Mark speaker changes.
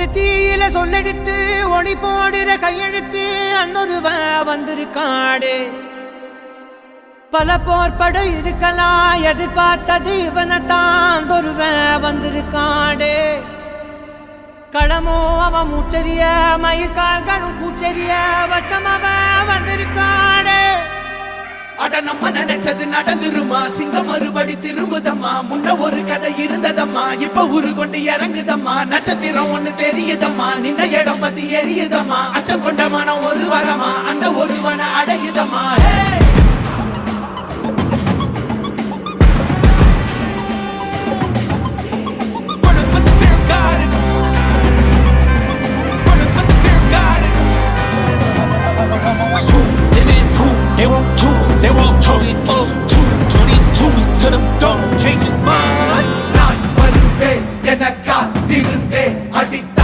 Speaker 1: ஒரு தீயில சொல்லெடுத்து ஒளி போடுற கையெழுத்து அன்னொருவ வந்திருக்காடே. பல போர்பட இருக்கலாம் எதிர்பார்த்தது இவனைத்தான் ஒருவ வந்திருக்காடே. களமோ அவன் மூச்சரிய மயிர்கால்களும் கூச்சரிய வச்சம் அவன் வந்திருக்காடே.
Speaker 2: அட நம்ம நினைச்சது நடந்துருமா, சிங்கம் மறுபடி திரும்புதம்மா. முன்ன ஒரு கதை இருந்ததம்மா, இப்ப ஊரு கொண்டு இறங்குதம்மா. நட்சத்திரம் ஒண்ணு தெரியுதம்மா, நின்ன இடம் பத்தி எரியுதம்மா. அச்சம் கொண்ட மனம் ஒரு வரமா, அந்த ஒருவனை அடையுதம்மா.